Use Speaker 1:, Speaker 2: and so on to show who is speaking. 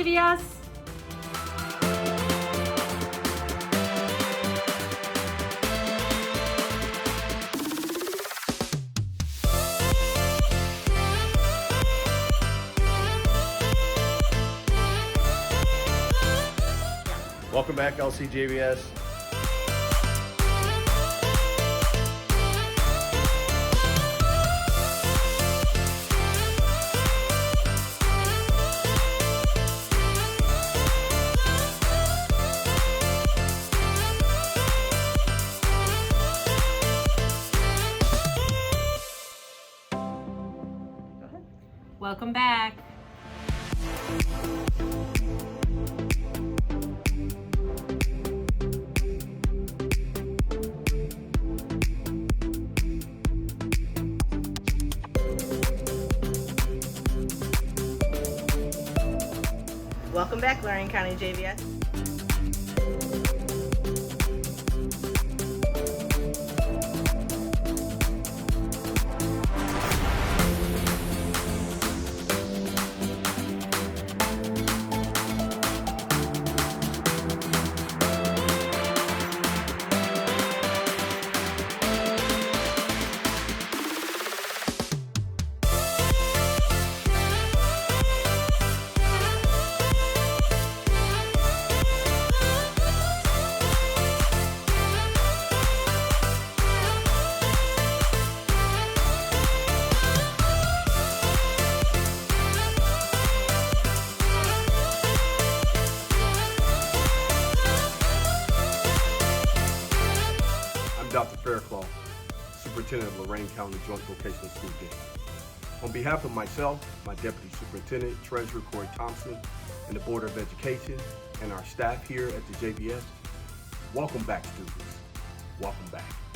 Speaker 1: JVS.
Speaker 2: Welcome back, LCJVS.
Speaker 1: Welcome back.
Speaker 3: Welcome back, Lorain County JVS.
Speaker 4: Dr. Fairclough, Superintendent of Lorain County Joint Vocational School District. On behalf of myself, my Deputy Superintendent, Treasurer Corey Thompson, and the Board of Education, and our staff here at the JVS, welcome back, students. Welcome back.